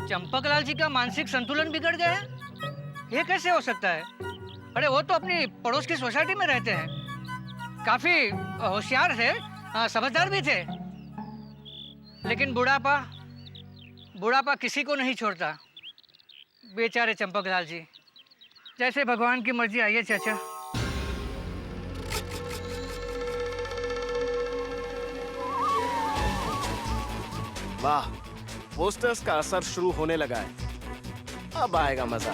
चंपकलाल जी का मानसिक संतुलन बिगड़ गया है? ये कैसे हो सकता है? अरे वो तो अपनी पड़ोस की सोसाइटी में रहते हैं, काफी होशियार थे, समझदार भी थे। लेकिन बुढ़ापा बुढ़ापा किसी को नहीं छोड़ता। बेचारे चंपकलाल जी, जैसे भगवान की मर्जी। आइए चाचा। वाह, पोस्टर्स का असर शुरू होने लगा है। अब आएगा मजा।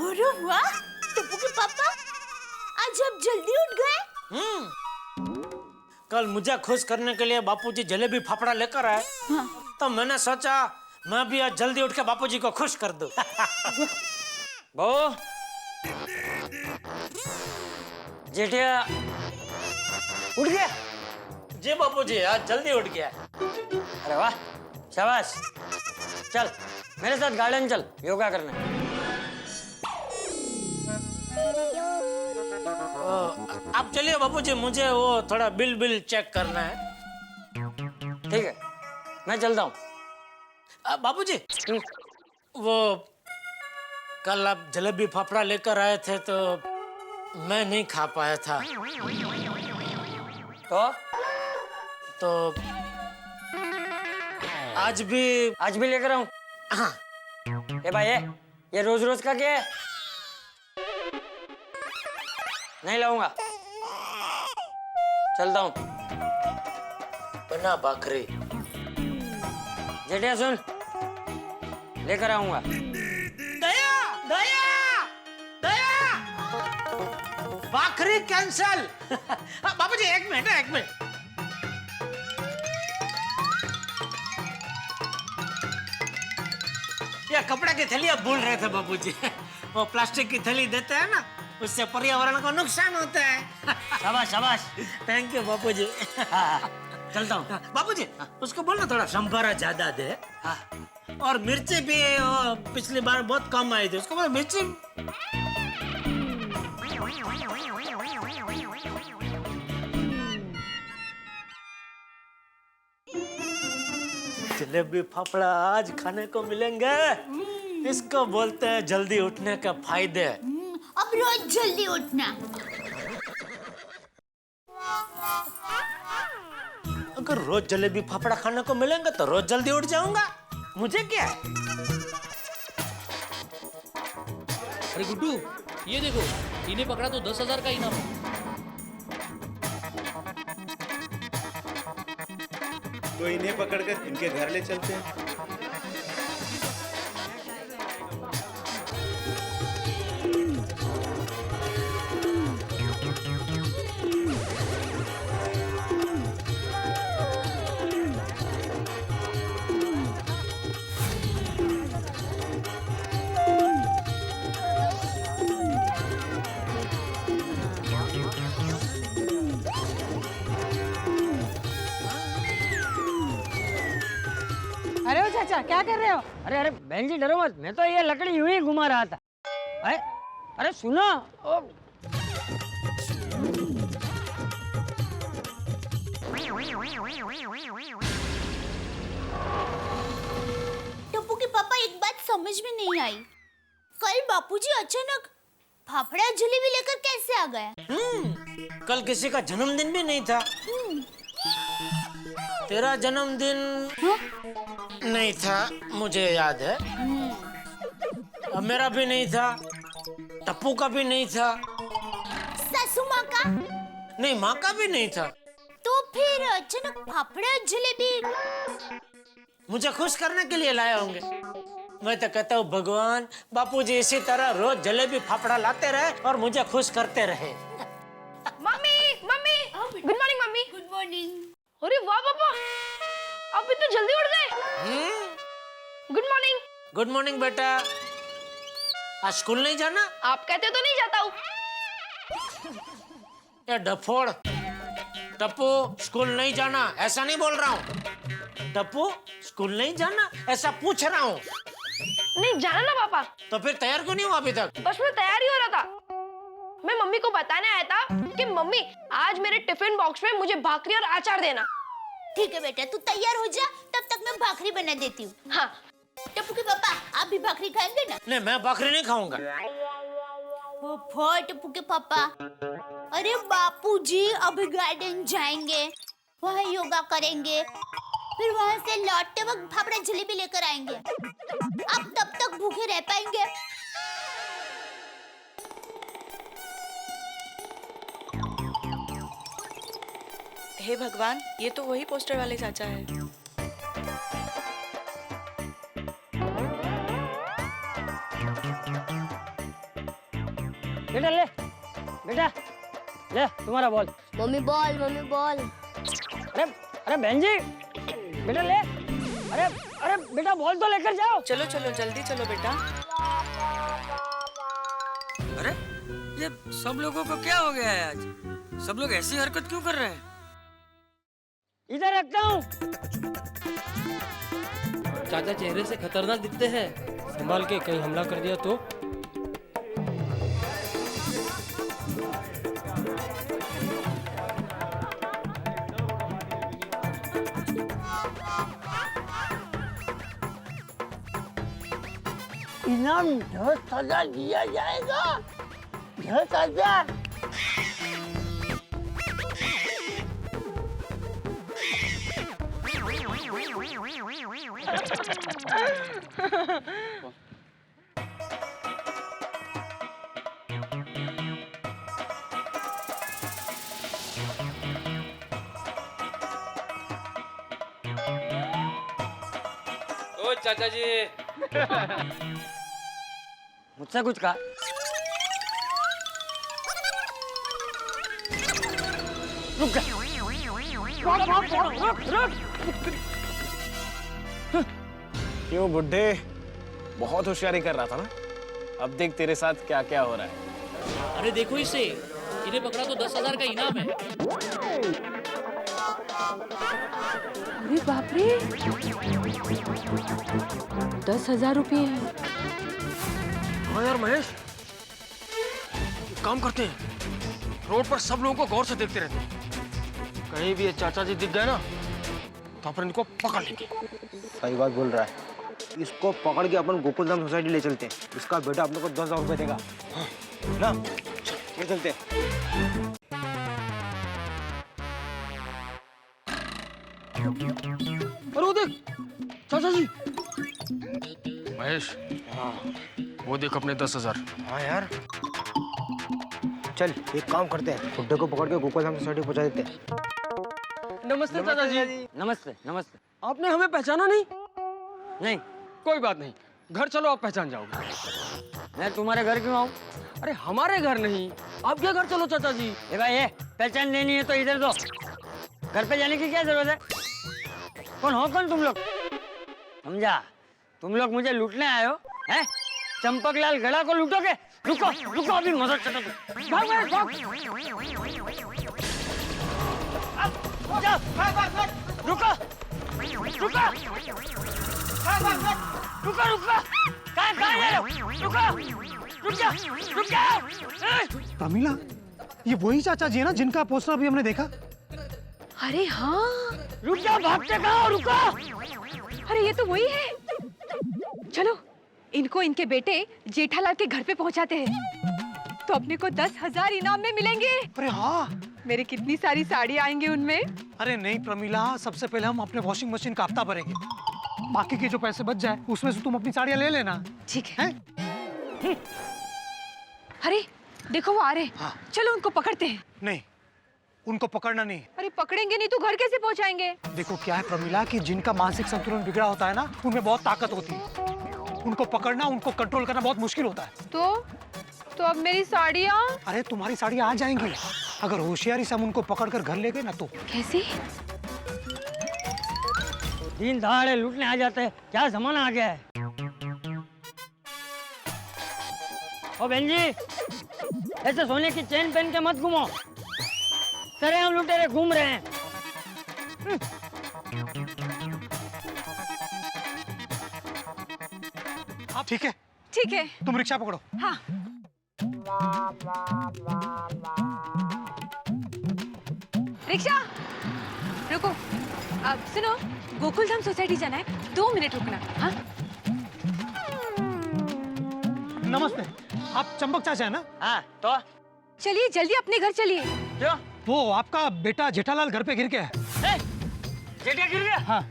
अरे वाह, टप्पू के पापा आज आप जल्दी उठ गए। कल मुझे खुश करने के लिए बापूजी जलेबी फाफड़ा लेकर आए। हाँ। तो मैंने सोचा मैं भी आज जल्दी उठ के बापूजी को खुश कर दूं। बहू, जेठिया उठ गया? जी बापूजी, आज जल्दी उठ गया। अरे वाह, शाबाश। चल मेरे साथ गार्डन चल, योगा करने। आप चलिए बापूजी, मुझे वो थोड़ा बिल चेक करना है। ठीक है, मैं चलता हूँ। बापूजी, वो कल आप जलेबी फाफड़ा लेकर आए थे तो मैं नहीं खा पाया था। तो आज भी लेकर आऊं? हाँ। ए भाई, ये रोज रोज का क्या है? नहीं लाऊंगा, चलता हूँ। बना बकरी। जेठिया सुन, लेकर आऊंगा। दया दया दया, बकरी कैंसल। बाबूजी एक मिनट। ये कपड़ा की थैली आप भूल रहे थे बाबूजी। वो प्लास्टिक की थैली देते हैं ना, उससे पर्यावरण को नुकसान होता है। शाबाश शाबाश। थैंक यू बापूजी। चलता हूँ। बापूजी, उसको बोलना थोड़ा संभारा ज्यादा दे। और मिर्ची भी पिछली बार बहुत कम आई थी, उसको बोलो मिर्ची। जलेबी फाफड़ा आज खाने को मिलेंगे। इसको बोलते हैं जल्दी उठने के फायदे। अब रोज जल्दी उठना। अगर रोज जलेबी फाफड़ा खाने को मिलेंगे तो रोज जल्दी उठ जाऊंगा। मुझे क्या है? अरे गुड्डू, ये देखो, इन्हें पकड़ा तो 10,000 का इनाम। तो इन्हें पकड़कर इनके घर ले चलते हैं। अरे ओ चाचा, क्या कर रहे हो? अरे अरे बहन जी, डरो मत, मैं तो ये लकड़ी यूं ही घुमा रहा था। अरे सुनो। टप्पू के पापा, एक बात समझ में नहीं आई, कल बापूजी अचानक फाफड़ा जलेबी लेकर कैसे आ गए? कल किसी का जन्मदिन भी नहीं था। तेरा जन्मदिन नहीं था, मुझे याद है। अब मेरा भी नहीं था, टप्पू का भी नहीं था, सासू माँ का? नहीं, माँ का भी नहीं था। तो फिर अचानक फाफड़ा जलेबी? मुझे खुश करने के लिए लाए होंगे। मैं तो कहता हूँ भगवान, बापूजी इसी तरह रोज जलेबी फाफड़ा लाते रहे और मुझे खुश करते रहे। Mummy mummy, good morning mummy. Good morning. अरे वाह पापा, आप इतने जल्दी उठ गए। Good morning. गुड मॉर्निंग बेटा। आज स्कूल नहीं जाना? आप कहते तो नहीं जाता हूँ। ये डफोड़, टप्पू स्कूल नहीं जाना ऐसा नहीं बोल रहा हूँ। टप्पू स्कूल नहीं जाना ऐसा पूछ रहा हूँ। नहीं जाना ना पापा। तो फिर तैयार क्यों नहीं हुआ अभी तक? बस मैं तैयार ही हो रहा था। मैं मम्मी को बताने आया था कि मम्मी आज मेरे टिफिन बॉक्स में मुझे भाकरी और अचार देना। ठीक है बेटा, तू तैयार हो जा, तब तक मैं भाकरी बना देती हूँ। हाँ। टप्पू के पापा, आप भी भाकरी खाएंगे ना? नहीं, मैं भाकरी नहीं खाऊंगा। ओफो टप्पू के पापा, अरे बापूजी अभी गार्डन जाएंगे, वहाँ योगा करेंगे, फिर वहाँ से लौटते वक्त फाफड़ा जलेबी लेकर आएंगे। आप तब तक भूखे रह पाएंगे? हे भगवान, ये तो वही पोस्टर वाले चाचा है। बेटा ले, बेटा ले तुम्हारा ball. Mummy ball, mummy ball. अरे अरे बहन जी, बेटा ले। अरे अरे बेटा बॉल तो लेकर जाओ। चलो चलो जल्दी चलो बेटा। अरे ये सब लोगों को क्या हो गया है आज? सब लोग ऐसी हरकत क्यों कर रहे हैं? इधर रखता हूँ। चाचा चेहरे से खतरनाक दिखते हैं, संभाल के, कहीं हमला कर दिया तो। इनाम 10,000 दिया जाएगा। 10,000। ओ चाचा जी। मुझसे कुछ कहा? रुक जा। क्यों बुड्ढे, बहुत होशियारी कर रहा था ना? अब देख तेरे साथ क्या क्या हो रहा है। अरे देखो इसे, इन्हें पकड़ा तो 10,000 का इनाम है। अरे बाप रे, 10,000 रुपये हैं। हाँ यार महेश, एक काम करते हैं, रोड पर सब लोगों को गौर से देखते रहते हैं। कहीं भी ये चाचा जी दिख गए ना तो अपन इनको पकड़ लेंगे। सही बात बोल रहा है, इसको पकड़ के अपन गोकुलधाम सोसाइटी ले चलते हैं। इसका बेटा अपने को 10,000 रुपए देगा। हाँ, ना ले चलते हैं। अरे वो देख चाचा जी। महेश, हाँ वो देख अपने 10,000। हाँ यार, चल एक काम करते हैं, बुड्ढे को पकड़ के गोकुलधाम सोसाइटी पहुंचा देते हैं। नमस्ते चाचा जी। नमस्ते नमस्ते। आपने हमें पहचाना नहीं? नहीं, कोई बात नहीं, घर चलो, आप पहचान जाओगे। मैं तुम्हारे घर क्यों आऊँ? अरे हमारे घर नहीं, आपके घर चलो चाचा जी। ए भाई, ये पहचान देनी है तो इधर दो। घर पे जाने की क्या जरूरत है? कौन हो कौन तुम लोग? समझा, तुम लोग मुझे लूटने आए हो हैं? चंपकलाल गड़ा को लूटोगे? रुको रुको, अभी मदद चलो। भाग भाग भाग। जाओ, भाग भाग भाग। रुको रुको रुको रुको, कहाँ जा रहे हो? रुको रुक जा रुक जा। प्रमीला, ये वही चाचा जी है ना जिनका पोस्टर अभी हमने देखा? अरे हाँ, रुक जा, भागते कहाँ हो? रुको। अरे ये तो वही है। चलो इनको इनके बेटे जेठालाल के घर पे पहुंचाते हैं, तो अपने को 10,000 इनाम में मिलेंगे। अरे हाँ, मेरे कितनी सारी साड़ी आएंगे उनमें। अरे नहीं प्रमीला, सबसे पहले हम अपने वॉशिंग मशीन का हफ्ता भरेंगे, बाकी के जो पैसे बच जाए उसमें से तुम अपनी साड़ियाँ ले लेना। ठीक है। अरे देखो वो आ रहे। हाँ। चलो उनको पकड़ते हैं। नहीं, उनको पकड़ना नहीं। अरे पकड़ेंगे नहीं तो घर कैसे पहुंचाएंगे? देखो क्या है प्रमीला, कि जिनका मानसिक संतुलन बिगड़ा होता है ना, उनमें बहुत ताकत होती है। उनको पकड़ना, उनको कंट्रोल करना बहुत मुश्किल होता है। तो अब मेरी साड़ियाँ? अरे तुम्हारी साड़ियाँ आ जाएंगी, अगर होशियारी से हम उनको पकड़कर घर ले गए ना तो। कैसे? दिन दहाड़े लूटने आ जाते हैं, क्या जमाना आ गया है। ओ बहन जी, ऐसे सोने की चेन पहन के मत घूमो, सरे हम लुटेरे घूम रहे हैं। ठीक है ठीक है। तुम रिक्शा पकड़ो। हाँ। रिक्शा रुको। अब सुनो, गोकुलधाम सोसाइटी जाना है, 2 मिनट रुकना। हाँ नमस्ते, आप चंपक चाचा है ना? हाँ तो चलिए जल्दी अपने घर चलिए। क्यों? वो आपका बेटा जेठालाल घर पे गिर गया है। जेठिया गिर गया? हाँ।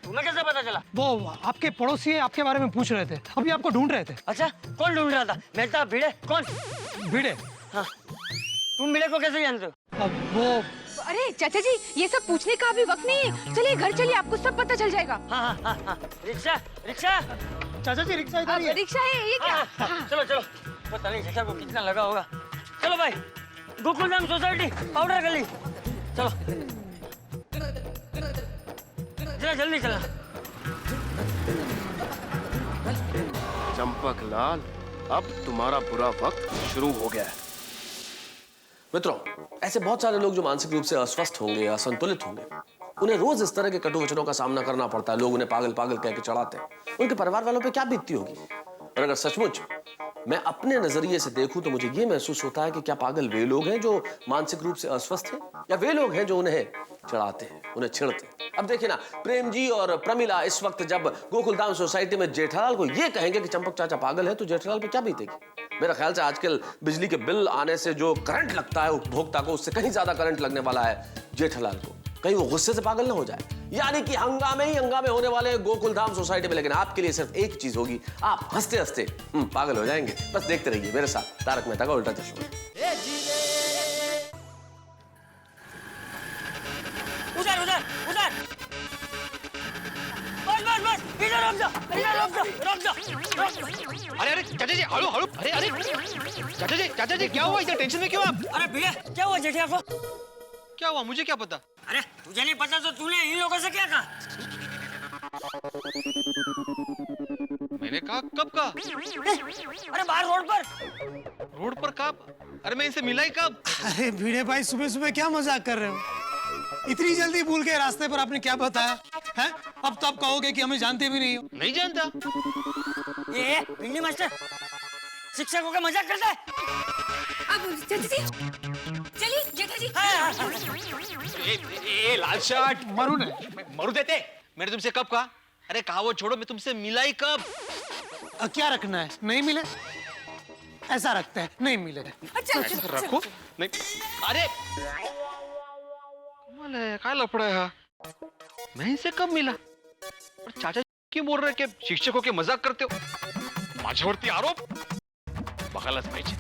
तुम्हें कैसे पता चला? वो आपके पड़ोसी आपके बारे में पूछ रहे थे, अभी आपको ढूंढ रहे थे। अच्छा, कौन ढूंढ रहा था? मेहता भिड़े? कौन? भिड़े? हाँ। तुम भिड़े को कैसे जानते हो? अब वो अरे चाचा जी, ये सब पूछने का अभी वक्त नहीं है। चलिए घर चलिए, आपको सब पता चल जाएगा। हाँ हाँ हाँ। Rickshaw rickshaw. चाचा जी रिक्शा इधर ही है। रिक्शा है ये क्या? हाँ, चलो चलो। पता नहीं जेठा को कितना लगा होगा। चलो भाई, गोकुलधाम सोसाइटी, पाउडर गली। चलो जरा जल्दी चला। चंपक लाल, अब तुम्हारा बुरा वक्त शुरू हो गया है। मित्रों, ऐसे बहुत सारे लोग जो मानसिक रूप से अस्वस्थ होंगे या असंतुलित होंगे, उन्हें रोज इस तरह के कटु वचनों का सामना करना पड़ता है। लोग उन्हें पागल पागल कह के चढ़ाते हैं। उनके परिवार वालों पे क्या बीतती होगी? और अगर सचमुच मैं अपने नजरिए से देखूं तो मुझे ये महसूस होता है कि क्या पागल वे लोग हैं जो मानसिक रूप से अस्वस्थ हैं, या वे लोग हैं जो उन्हें चढ़ाते हैं, उन्हें छेड़ते हैं। अब देखिए ना, प्रेम जी और प्रमिला इस वक्त जब गोकुलधाम सोसाइटी में जेठालाल को ये कहेंगे कि चंपक चाचा पागल है, तो जेठालाल पे क्या बीतेगी? मेरा ख्याल से आजकल बिजली के बिल आने से जो करंट लगता है उपभोक्ता को, उससे कहीं ज्यादा करंट लगने वाला है जेठालाल को। कहीं वो गुस्से से पागल ना हो जाए। यानी कि हंगामे ही हंगामे होने वाले हैं गोकुलधाम सोसाइटी में। लेकिन आपके लिए सिर्फ एक चीज होगी, आप हंसते हंसते पागल हो जाएंगे। बस देखते रहिए मेरे साथ तारक मेहता का उल्टा चश्मा। उधर उधर उधर। बस बस बस, इधर रुक जाओ, इधर रुक जाओ, रुक जाओ, रुक जाओ। अरे अरे चाचा जी, हलो हलो। अरे अरे चाचा जी क्या हुआ? इधर टेंशन में क्यों आप? अरे भैया, क्या हुआ जेठिया को? क्या हुआ? मुझे क्या पता? अरे तुझे नहीं पता तो तूने इन लोगों से क्या कहा? मैंने कहा? कब कहा? अरे बाहर रोड पर। रोड पर कब? अरे मैं इनसे मिला ही कब? अरे भिड़े भाई, सुबह सुबह क्या मजाक कर रहे हो? इतनी जल्दी भूल गए रास्ते पर आपने क्या बताया है? अब तो आप कहोगे कि हमें जानते भी नहीं हो। नहीं जानता। ये भिंडी मास्टर शिक्षकों का मजाक करता है। अब चाचा जी चलिए, जेठा जी। ए लाल शर्ट मरू ने मरु देते। मैंने तुमसे कब कहा? अरे कहा वो छोड़ो, मैं तुमसे मिला ही कब? क्या रखना है? नहीं मिले ऐसा रखते हैं, नहीं मिले अच्छा रखो। नहीं अरे कमाल है, क्या लफड़ा है? मैं इनसे कब मिला? और चाचा क्यों बोल रहे कि शिक्षकों के मजाक करते हो? माझ्यावरती आरोप बघायलाच पाहिजे।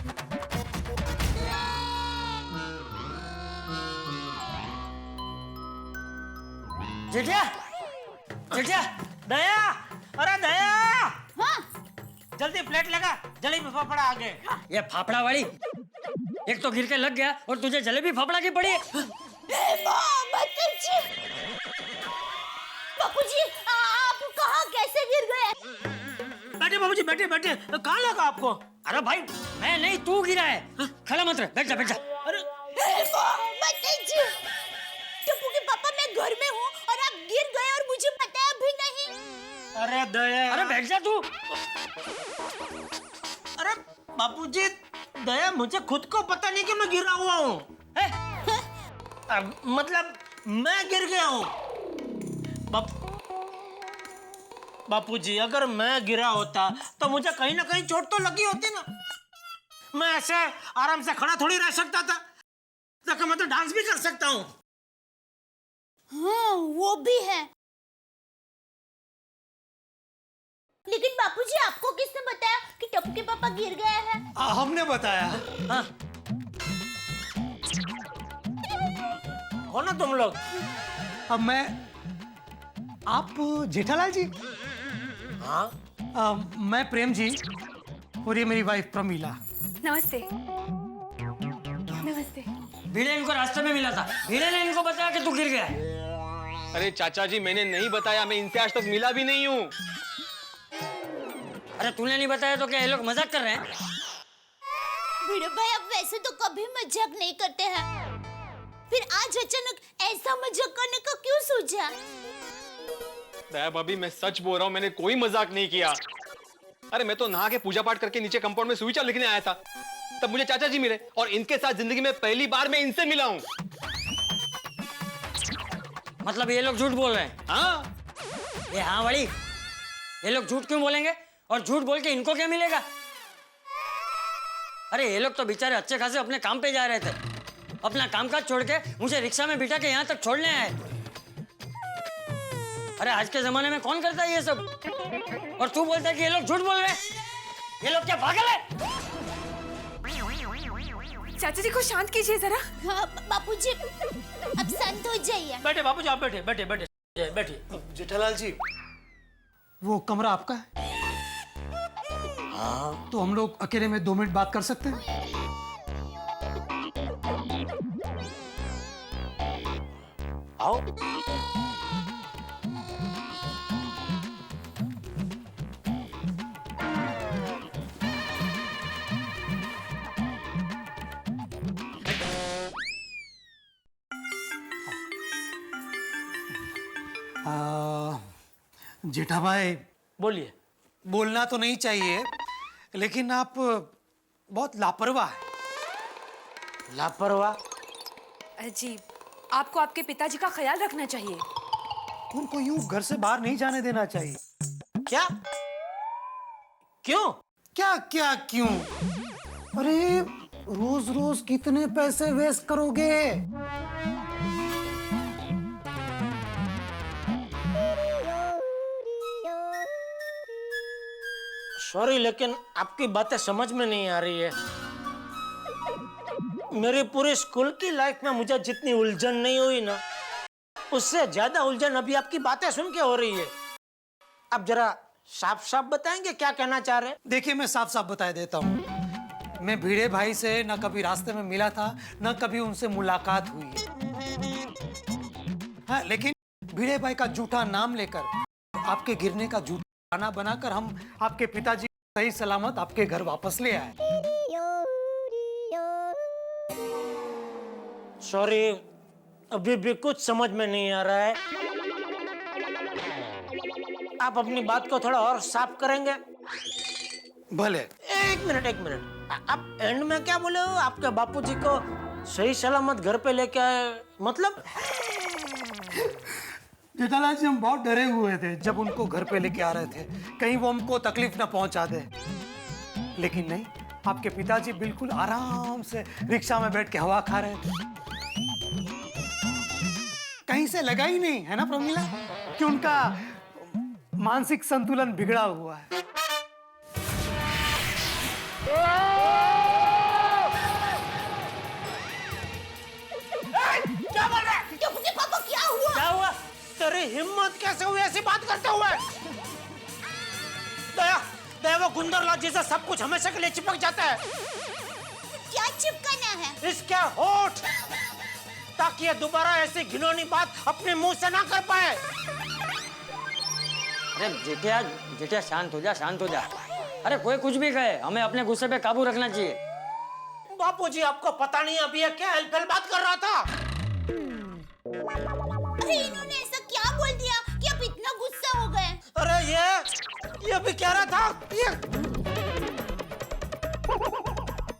जेठिया जेठिया, दया, अरे दया। हाँ? जल्दी प्लेट लगा, जलेबी फाफड़ा आ गए। ये फाफड़ा वाली एक तो गिर के लग गया और तुझे जलेबी फाफड़ा की पड़ी। बापूजी, आप कहाँ कैसे गिर गए? बैठे बाबूजी, बैठे बैठे। कहाँ लगा आपको? अरे भाई मैं नहीं, तू गिरा है। खड़ा मत रह, बैठ जा बैठ जा। अरे टप्पू के पापा, मैं घर में हूँ और आप गिर गए और मुझे पता भी नहीं। अरे दया, अरे बैठ जा तू। अरे बापूजी, दया, मुझे खुद को पता नहीं कि मैं गिरा हुआ हूँ। मतलब मैं गिर गया हूँ। बापूजी, अगर मैं गिरा होता तो मुझे कहीं ना कहीं चोट तो लगी होती ना। मैं ऐसे आराम से खड़ा थोड़ी रह सकता था। देखो मैं तो डांस भी कर सकता हूँ। हाँ, वो भी है। लेकिन बापूजी, आपको किसने बताया कि टप्पू के पापा गिर गए हैं? हमने बताया। हाँ। कौन हो तुम लोग? अब आप जेठालाल जी? हाँ। मैं प्रेम जी और ये मेरी वाइफ प्रमीला। नमस्ते। नमस्ते। भीड़े इनको रास्ते में मिला था, भीड़े ने इनको बताया कि तू गिर गया। अरे चाचा जी, मैंने नहीं बताया, मैं इनसे आज तक मिला भी नहीं हूँ। अरे तूने नहीं बताया तो क्या ये लोग मजाक कर रहे हैं? भिड़े भाई, आप वैसे तो कभी मजाक नहीं करते हैं, फिर आज अचानक ऐसा मजाक करने का क्यों सोचा? दया भाभी, मैं सच बोल रहा हूँ, मैंने कोई मजाक नहीं किया। अरे मैं तो नहा के पूजा पाठ करके नीचे कंपाउंड में सुविचार लिखने आया था, तब मुझे चाचा जी मिले और इनके साथ जिंदगी में पहली बार मैं इनसे मिला हूँ। मतलब ये लोग झूठ बोल रहे हैं? हाँ। ये हाँ वाली, ये लोग झूठ क्यों बोलेंगे? और झूठ बोल के इनको क्या मिलेगा? अरे ये लोग तो बेचारे अच्छे खासे अपने काम पे जा रहे थे, अपना कामकाज छोड़ के मुझे रिक्शा में बिठा के यहाँ तक छोड़ने आए। अरे आज के जमाने में कौन करता है ये सब? और तू बोलता है कि ये लोग झूठ बोल रहे हैं? ये लोग क्या पागल है? चाचा जी को शांत कीजिए जरा। हाँ, बापूजी अब शांत हो जाइए। बैठे बापूजी, आप बैठे बैठे बैठे बैठिए। जेठालाल जी, वो कमरा आपका है? हाँ। तो हम लोग अकेले में 2 मिनट बात कर सकते हैं? आओ। जेठा भाई, बोलिए। बोलना तो नहीं चाहिए, लेकिन आप बहुत लापरवाह है। लापरवाह? जी, आपको आपके पिताजी का ख्याल रखना चाहिए। उनको यूं घर से बाहर नहीं जाने देना चाहिए। क्या? क्यों? क्या क्या क्यों? अरे रोज रोज कितने पैसे वेस्ट करोगे? सॉरी, लेकिन आपकी बातें समझ में नहीं आ रही है। मेरी पूरी स्कूल की लाइफ में मुझे जितनी उलझन नहीं हुई ना, उससे ज्यादा उलझन अभी आपकी बातें सुन के हो रही है। आप जरा साफ साफ बताएंगे क्या कहना चाह रहे हैं? देखिए, मैं साफ साफ बता देता हूँ। मैं भिड़े भाई से न कभी रास्ते में मिला था, न कभी उनसे मुलाकात हुई है। हाँ, लेकिन भिड़े भाई का झूठा नाम लेकर, आपके गिरने का झूठा गाना बनाकर हम आपके पिताजी सही सलामत आपके घर वापस ले आए। सॉरी, अभी भी कुछ समझ में नहीं आ रहा है। आप अपनी बात को थोड़ा और साफ करेंगे? भले। एक मिनट। आप एंड में क्या बोले हो? आपके बापूजी को सही सलामत घर पे लेके आए, मतलब? जेठालाल जी, हम बहुत डरे हुए थे जब उनको घर पे लेके आ रहे थे, कहीं वो हमको तकलीफ ना पहुंचा दे। लेकिन नहीं, आपके पिताजी बिल्कुल आराम से रिक्शा में बैठ के हवा खा रहे थे। कहीं से लगा ही नहीं, है ना प्रमीला, कि उनका मानसिक संतुलन बिगड़ा हुआ है। क्या बोल रहा है? पापा क्या हुआ? क्या हुआ? तेरी हिम्मत कैसे हुई ऐसी बात करते हुए? दया वो गुंदरलाल जैसा सब कुछ हमेशा के लिए चिपक जाता है। क्या चिपकाना है? इसके होठ, ताकि ये दोबारा ऐसी घिनौनी बात अपने मुंह से ना कर पाए। अरे जेठिया शांत हो जा। अरे कोई कुछ भी कहे, हमें अपने गुस्से पे काबू रखना चाहिए। बापूजी, आपको पता नहीं अभी ये क्या हेलफेल बात कर रहा था? अरे इन्होंने ऐसा क्या बोल दिया कि आप इतना गुस्सा हो गए? अरे ये भी कह रहा था ये।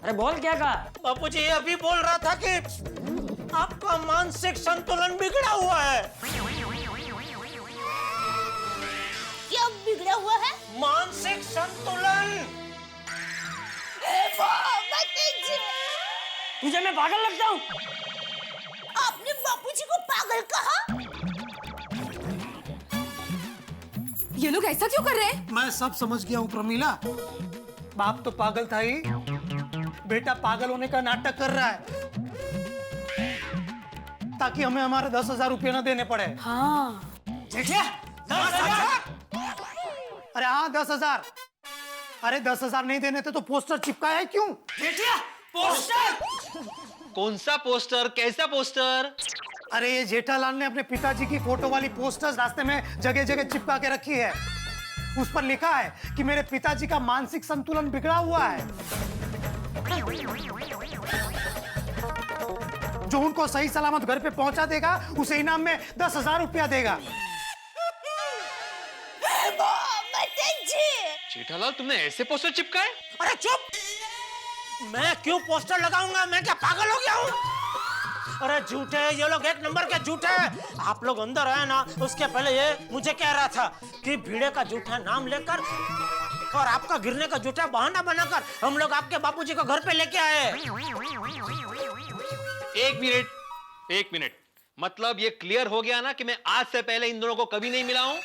अरे बोल, क्या कहा? बापूजी, ये अभी बोल रहा था कि आपका मानसिक संतुलन बिगड़ा हुआ है। क्या बिगड़ा हुआ है? मानसिक संतुलन। तुझे मैं पागल लगता हूँ? आपने बापूजी को पागल कहा? ये लोग ऐसा क्यों कर रहे हैं? मैं सब समझ गया हूँ प्रमीला। बाप तो पागल था ही, बेटा पागल होने का नाटक कर रहा है ताकि हमें हमारे 10,000 रुपये न देने पड़े। हाँ। जेठिया, 10,000? अरे हाँ, 10,000। अरे 10,000 नहीं देने थे तो पोस्टर चिपकाया है क्यों? जेठिया, पोस्टर? कौन सा पोस्टर? कैसा पोस्टर? अरे ये जेठालाल ने अपने पिताजी की फोटो वाली पोस्टर्स रास्ते में जगह जगह चिपका के रखी है। उस पर लिखा है कि मेरे पिताजी का मानसिक संतुलन बिगड़ा हुआ है, जो उनको सही सलामत घर पे पहुंचा देगा उसे इनाम में 10,000 रुपया देगा। जेठालाल तुमने ऐसे पोस्टर चिपकाए? अरे चुप! मैं क्यों पोस्टर लगाऊंगा? मैं क्या पागल हो गया हूँ? अरे झूठे, ये लोग एक नंबर के झूठे हैं। आप लोग अंदर आए ना, उसके पहले ये मुझे कह रहा था कि भिड़े का झूठा नाम लेकर और आपका गिरने का झूठा बहाना बनाकर हम लोग आपके बापूजी को घर पे लेके आए। एक मिनट, मतलब ये क्लियर हो गया ना कि मैं आज से पहले इन दोनों को कभी नहीं मिला हूं?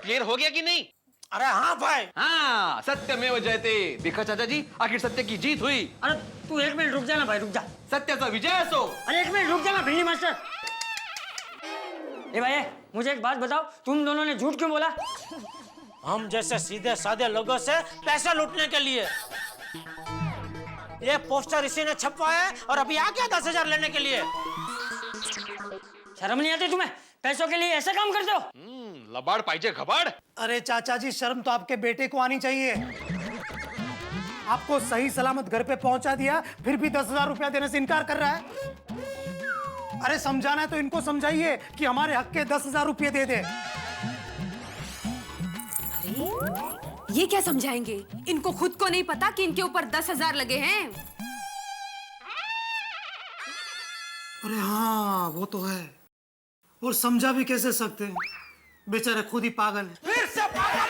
क्लियर हो गया कि नहीं? अरे हाँ भाई, हाँ, सत्यमेव जयते। देखा चाचा जी, आखिर सत्य की जीत हुई। अरे तू 1 मिनट रुक जा ना भाई, रुक जा। सत्य का विजय सो। अरे 1 मिनट रुक जा ना भिंडी मास्टर। ए भाई, मुझे एक बात बताओ, तुम दोनों ने झूठ क्यों बोला? हम जैसे सीधे साधे लोगों से पैसा लूटने के लिए। ये पोस्टर इसी ने छपवाया है और अभी आ गया 10,000 लेने के लिए। शर्म नहीं आती तुम्हें? पैसों के लिए ऐसा काम करते हो? लबाड़ पाइजे खबाड़। अरे चाचा जी, शर्म तो आपके बेटे को आनी चाहिए। आपको सही सलामत घर पे पहुंचा दिया, फिर भी 10,000 रुपया देने से इनकार कर रहा है। अरे समझाना है तो इनको समझाइए कि हमारे हक के 10,000 रुपये दे दे। ये क्या समझाएंगे? इनको खुद को नहीं पता कि इनके ऊपर 10,000 लगे हैं। अरे हाँ, वो तो है। और समझा भी कैसे सकते हैं, बेचारे खुद ही पागल है। फिर से पागल!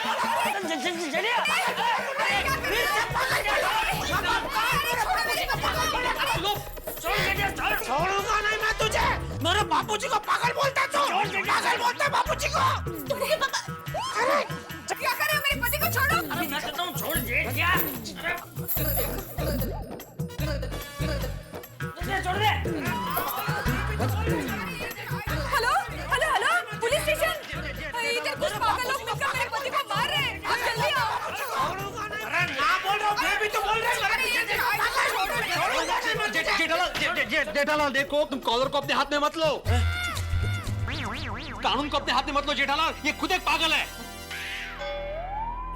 छोड़ूंगा नहीं मैं तुझे। मेरे बापूजी को पागल बोलता तू? पागल बोलता है बापूजी को? अरे क्या कर रहे हो? मेरे पति को छोड़ो। अरे मैं कहता हूँ छोड़ दे। क्या? छोड़ दे। Hello hello hello, police station. इधर कुछ पागल लोग मिलकर मेरे पति को मार रहे हैं। आप जल्दी आओ। अरे ना बोल रहा हूँ, फिर भी तू बोल रहा है। जेठालाल देखो, तुम कॉलर को अपने हाथ में मत लो। कानून को अपने हाथ में मत लो जेठालाल, ये खुद एक पागल है।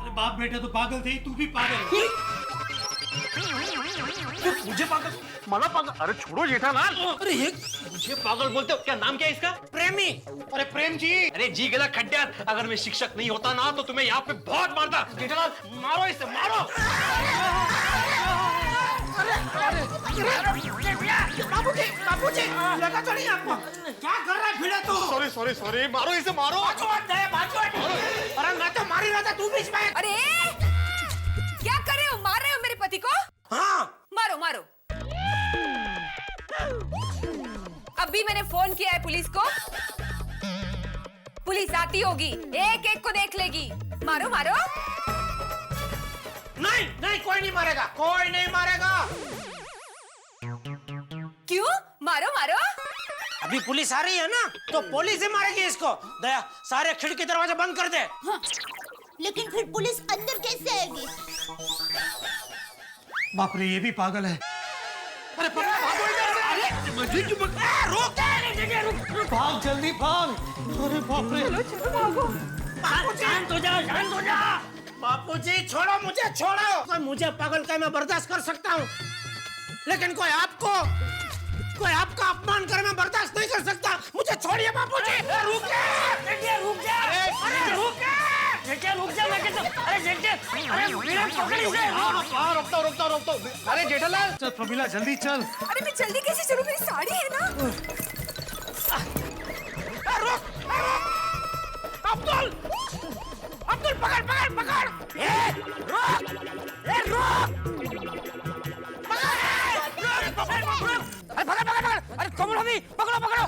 अरे बाप बेटा तो पागल थे, तू भी पागल है। मुझे पागल, मला पागल? अरे छोड़ो जेठालाल। अरे ये मुझे पागल बोलते हो? क्या नाम क्या है इसका? प्रेमी। अरे प्रेम जी। अरे जी गला खड्डा, अगर मैं शिक्षक नहीं होता ना तो तुम्हें यहाँ पे बहुत मारता। जेठालाल मारो इसे, मारो। बापूजी, बापूजी, लगा तो नहीं आपको? क्या कर रहा है भिड़ा तू? सॉरी, मारो इसे, मारो। अरे मैं तो मार ही रहा था, तू बीच में। अरे क्या कर रहे हो? मार रहे हो मेरे पति को? हाँ, मारो मारो। अभी मैंने फोन किया है पुलिस को। पुलिस आती होगी, एक एक को देख लेगी। मारो मारो। नहीं नहीं, कोई नहीं मारेगा, कोई नहीं मारेगा। क्यों? मारो मारो। अभी पुलिस आ रही है ना, तो पुलिस ही मारेगी इसको। दया, सारे खिड़की दरवाजे बंद कर दे। हाँ, लेकिन फिर पुलिस अंदर कैसे आएगी? बाप रे, ये भी पागल है। अरे पापा भागो इधर से। रुक! भाग जल्दी भाग। अरे बाप रे। शांत हो जा, शांत हो जा। बापूजी छोड़ो मुझे, छोड़ो। कोई मुझे पागल का मैं बर्दाश्त कर सकता हूँ, लेकिन कोई आपका अपमान करे मैं बर्दाश्त नहीं कर सकता। मुझे छोड़िए बापूजी। रुक जा, रुक जा। अरे रुक जा, रुक जा। मैं कहता हूँ, अरे अरे मेरा पकड़ इसे। रोकता हूँ। अरे जेठालाल, चल प्रमिला जल्दी चल। अरे मैं जल्दी कैसे चलूं? मेरी साड़ी है ना। रुक! अब्दुल, पकड़! अरे पकड़! अरे कमल हमी, पकड़ो! पकड़!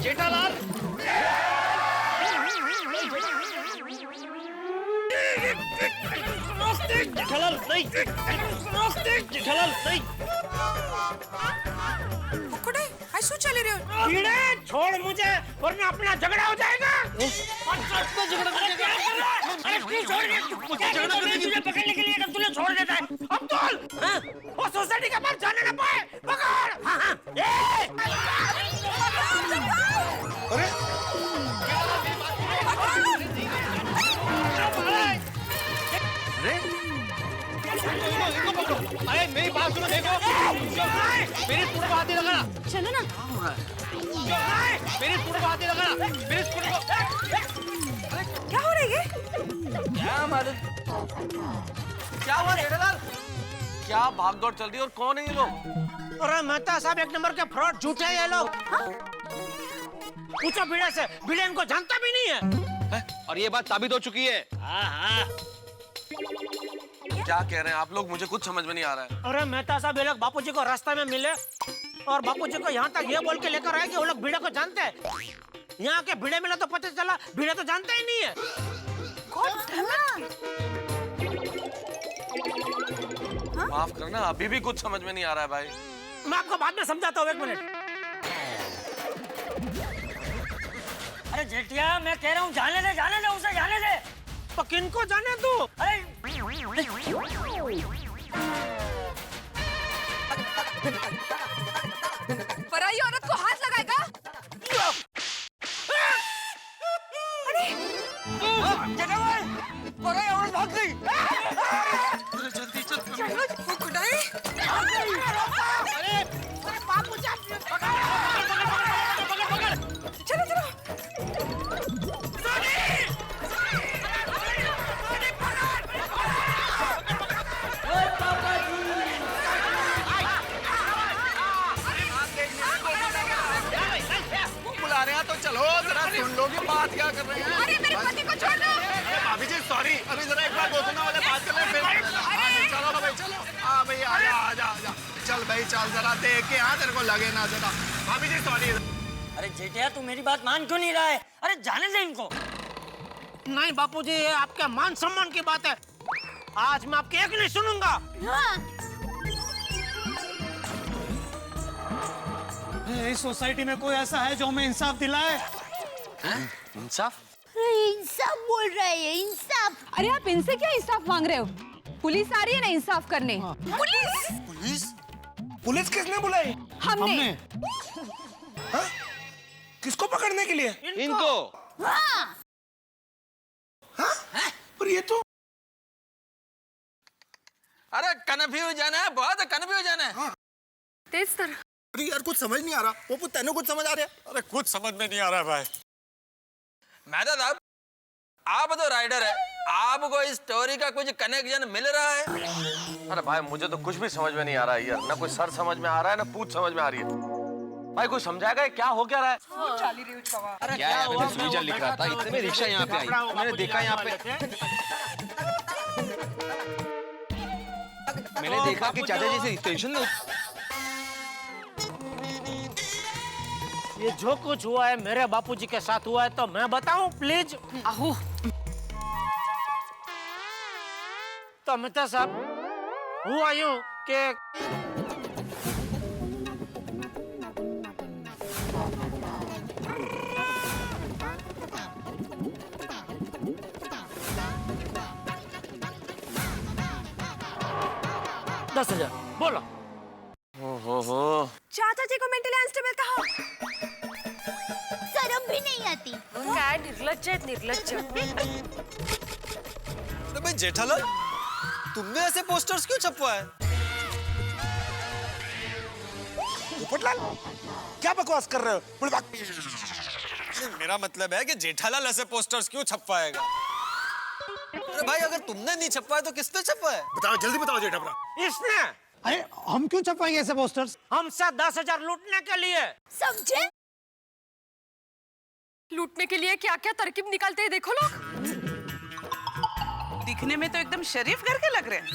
जेठालाल। શું ચાલી રહ્યું? कीड़े छोड़ मुझे, वरना अपना झगड़ा हो जाएगा। अरे तू छोड़ दे, मुझे तुझे पकड़ने के लिए तुझे छोड़ देता है। अब्दुल, वो सोसाइटी के पास जाने ना पाए। पकड़! हाँ, अरे अरे मेरी बात सुनो, देखो। स्कूटर को हाथ नहीं लगाना। चलो ना। मेरी स्कूटर को हाथ नहीं लगाना। मेरी स्कूटर को। क्या हो रहा है ये? क्या मालूम क्या हुआ जेठालाल? क्या भागदौड़ चल रही है और कौन है ये लोग? अरे मेहता साहब, एक नंबर के फ्रॉड झूठे ये लोग। पूछो भिड़े से, भिड़े इनको जानता भी नहीं है। और ये बात साबित हो चुकी है। क्या कह रहे हैं आप लोग? मुझे कुछ समझ में नहीं आ रहा है। अरे मेहता साहब, ये लोग बापूजी को रास्ते में मिले और बापूजी को यहाँ तक ये बोल के लेकर आए कि वो लोग भिड़े को जानते हैं। यहाँ के भिड़े मिला तो पता चला भिड़े तो जानते ही नहीं है। माफ करना, अभी भी कुछ समझ में नहीं आ रहा है भाई। मैं आपको बाद में समझाता हूँ, 1 मिनट। अरे जेठिया, मैं कह रहा हूँ जाने दे उसे, जाने दे। तो किनको जाने तू? अरे पराई औरत को हाथ लगाएगा? पराई औरत भाग गई। जल्दी चल। चलो, वो कुड़ाई। चलो चलो। बुला रहे हैं तो चलो, जरा सुन लो कि बात क्या कर रहे हैं। अरे मेरे पति को छोड़ दो। भाभी जी सॉरी, अभी जरा एक बार गोतुना वाले बात कर ले फिर। चलो ना भाई, चलो। हाँ भाई, आजा। चल भाई, चल जरा देख के यहाँ, तेरे को लगे ना जरा। भाभी जी सॉरी। अरे जेठिया, तू मेरी बात मान क्यों नहीं रहा है? अरे जाने दे इनको। नहीं बापूजी, ये आपके मान सम्मान की बात है। आज मैं आपकी एक नहीं सुनूंगा। इस सोसाइटी में कोई ऐसा है जो हमें इंसाफ दिलाए? इंसाफ? इंसाफ बोल रहे हैं, इंसाफ। अरे आप इनसे क्या इंसाफ मांग रहे हो? पुलिस आ रही है ना इंसाफ करने। पुलिस किसने बुलाई? हमने। किसको पकड़ने के लिए? इनको। पर ये तो अरे कन्फ्यूजन है, बहुत कन्फ्यूजन है। तेज तर। अरे यार, कुछ समझ नहीं आ रहा। वो तेनों कुछ समझ आ रहा है? अरे कुछ समझ में नहीं आ रहा है भाई। मैडम साहब, आप तो राइडर है, आपको इस स्टोरी का कुछ कनेक्शन मिल रहा है? अरे भाई, मुझे तो कुछ भी समझ में नहीं आ रहा है यार। ना कोई सर समझ में आ रहा है, ना पूछ समझ में आ रही है। भाई कोई समझाएगा क्या हो क्या रहा है? अरे क्या है? मैंने सुविचार लिख रहा था, इतने में रिक्शा यहाँ पे आई, मैंने देखा यहाँ पे। मैंने देखा कि चाचा जी से टेंशन नहीं। ये जो कुछ हुआ है मेरे बापूजी के साथ हुआ है, तो मैं बताऊं प्लीज? आहो। तो मेहता साहब, हुआ यूं कि $10,000 बोलो। ओहो, चाचा जी को मेंटली अनस्टेबल कहा। शर्म भी नहीं आती। काय निर्लज्ज है, निर्लज्ज। अरे भाई जेठालाल, तुमने ऐसे पोस्टर्स क्यों छपवाए? पोपटलाल, क्या बकवास कर रहे हो? मेरा मतलब है कि जेठालाल ऐसे पोस्टर्स क्यों छपवाएगा? अरे भाई, अगर तुमने नहीं छपवाए तो किसने छपवाए? बताओ, जल्दी बताओ जेठा भरा। इसने अरे हम क्यों छपाएंगे ऐसे पोस्टर्स? हमसे 10,000 लूटने के लिए। समझे? लूटने के लिए क्या क्या तरकीब निकालते हैं देखो लोग। दिखने में तो एकदम शरीफ घर के लग रहे हैं।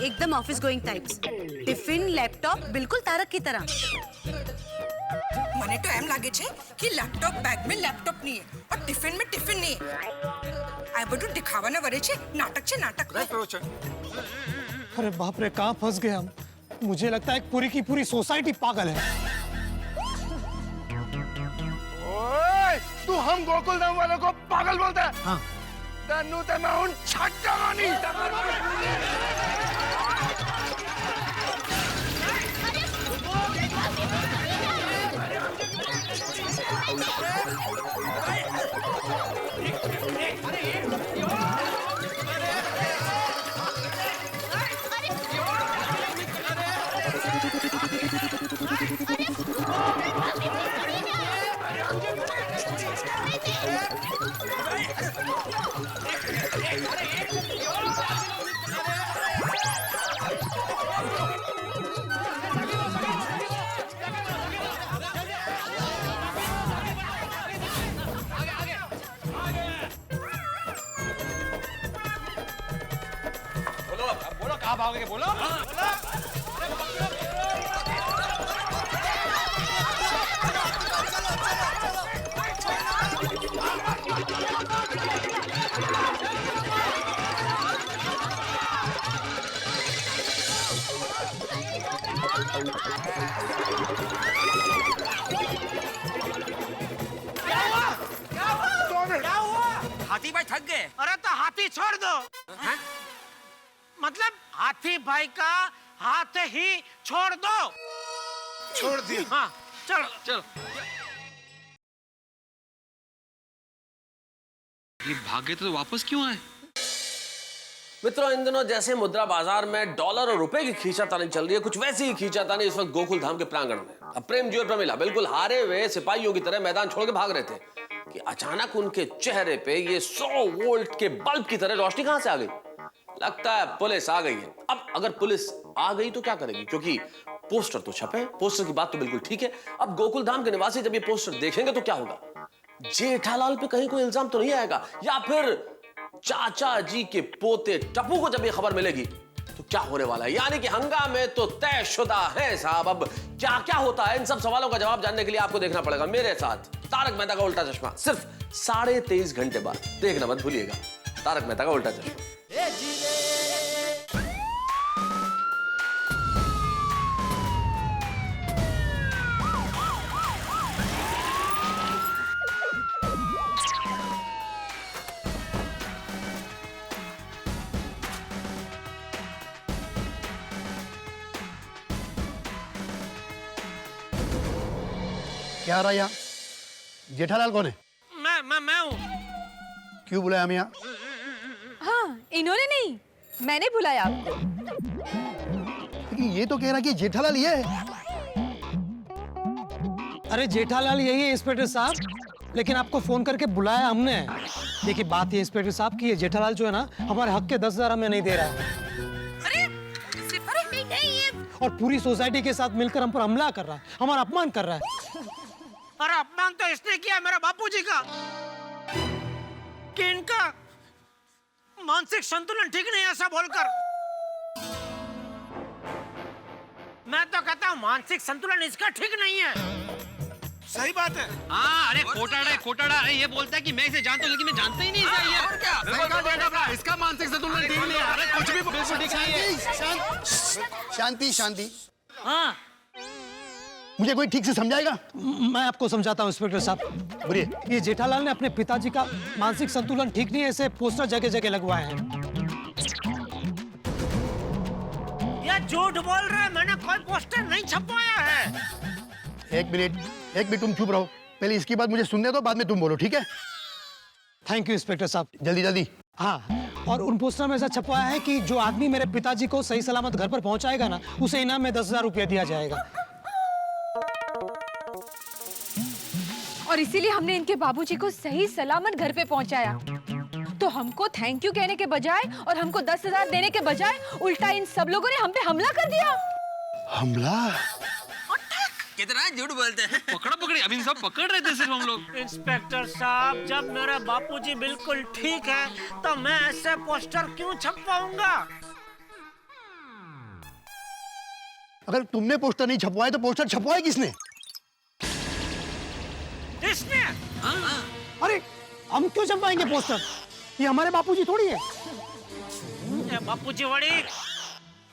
एकदम office going types. Tiffin, laptop बिल्कुल तारक की तरह। મને તો એમ લાગે છે કે લેપટોપ બેગ में લેપટોપ नहीं है और टिफिन में टिफिन नहीं है। આ બધું દિખાવાના વરે છે, નાટક છે નાટક। अरे बाप रे, कहाँ फंस गए हम। मुझे लगता है पूरी की पूरी सोसाइटी पागल है। ओए, तू हम गोकुल धाम वालों को पागल बोलता है? हाँ। तन्नू ते मैं उन छक्का मानी। बोलो हाथी भाई थक गए। अरे तो हाथी छोड़ दो। मतलब हाथी भाई का हाथ ही छोड़ दो। छोड़ दिया। हाँ चलो चलो। ये भागे तो वापस क्यों आए? मित्रों, इन दिनों जैसे मुद्रा बाजार में डॉलर और रुपए की खींचातानी चल रही है, कुछ वैसी ही खींचातानी इस वक्त गोकुल धाम के प्रांगण में। अब प्रेम जी और प्रमिला बिल्कुल हारे हुए सिपाहियों की तरह मैदान छोड़ के भाग रहे थे कि अचानक उनके चेहरे पे ये 100 वोल्ट के बल्ब की तरह रोशनी कहां से आ गई? लगता है पुलिस आ गई है। अब अगर पुलिस आ गई तो क्या करेगी? क्योंकि पोस्टर तो छपे हैं, पोस्टर की बात तो बिल्कुल ठीक है। अब गोकुल धाम के निवासी जब ये पोस्टर देखेंगे तो क्या होगा? जेठालाल पे कहीं कोई इल्जाम तो नहीं आएगा? या फिर चाचा जी के पोते टप्पू को जब ये खबर मिलेगी तो क्या होने वाला है? यानी कि हंगामे तो तयशुदा है साहब। अब क्या क्या होता है, इन सब सवालों का जवाब जानने के लिए आपको देखना पड़ेगा मेरे साथ तारक मेहता का उल्टा चश्मा, सिर्फ 23.5 घंटे बाद। देखना मत भूलिएगा तारक मेहता का उल्टा चश्मा। क्या रहा यहाँ? जेठालाल कौन है? मैं हूँ। क्यों बुलाया हमें यहाँ? हाँ, इन्होंने नहीं, मैंने बुलाया आपको। लेकिन ये तो कह रहा कि जेठालाल ये है। अरे जेठालाल यही है इंस्पेक्टर साहब, लेकिन आपको फोन करके बुलाया हमने। देखिए बात ये इंस्पेक्टर साहब की है, जेठालाल जो है ना हमारे हक के 10,000 हमें नहीं दे रहा है। और पूरी सोसाइटी के साथ मिलकर हम पर हमला कर रहा है, हमारा अपमान कर रहा है। अरे अपमान तो इसने किया मेरा बापूजी का, कि इनका मानसिक संतुलन ठीक नहीं है ऐसा बोलकर। मैं तो कहता हूँ मानसिक संतुलन इसका ठीक नहीं है। सही बात है। हाँ, अरे कोटाड़ा अरे ये बोलता है कि मैं इसे जानता हूँ लेकिन मैं जानता ही नहीं इसे। ये और क्या? सही कहा, इसका मानसिक संतुलन ठीक नहीं है। अरे कुछ भी बिल्कुल ठीक नहीं है। शांति शांति। हाँ मुझे कोई ठीक से समझाएगा? मैं आपको समझाता हूँ इंस्पेक्टर साहब। बोलिए। ये जेठालाल ने अपने पिताजी का मानसिक संतुलन ठीक नहीं है ऐसे पोस्टर जगह जगह लगवाए हैं। ये झूठ बोल रहे हैं, मैंने कोई पोस्टर नहीं छपवाया है। एक मिनट तुम चुप रहो। पहले इसकी बात मुझे सुनने दो, बाद में तुम बोलो, ठीक है? थैंक यू इंस्पेक्टर साहब। जल्दी जल्दी। हाँ, और उन पोस्टर में ऐसा छपवाया है कि जो आदमी मेरे पिताजी को सही सलामत घर पर पहुंचाएगा ना, उसे इनाम में 10,000 रुपया दिया जाएगा। और इसीलिए हमने इनके बाबूजी को सही सलामत घर पे पहुंचाया। तो हमको थैंक यू कहने के बजाय और हमको 10,000 देने के बजाय उल्टा इन सब लोगों ने हम पे हमला कर दिया। हमला? कितना झूठ बोलते हैं। पकड़ा पकड़ी अभी सब पकड़ रहे थे सिर्फ हम लोग। इंस्पेक्टर साहब, जब मेरा बापूजी बिल्कुल ठीक है तो मैं ऐसे पोस्टर क्यों छपवाऊंगा? अगर तुमने पोस्टर नहीं छपवाए तो पोस्टर छपवाए किसने? इसने। अरे हम क्यों छपवाएंगे पोस्टर? ये हमारे बापूजी थोड़ी है। बापूजी वड़ी,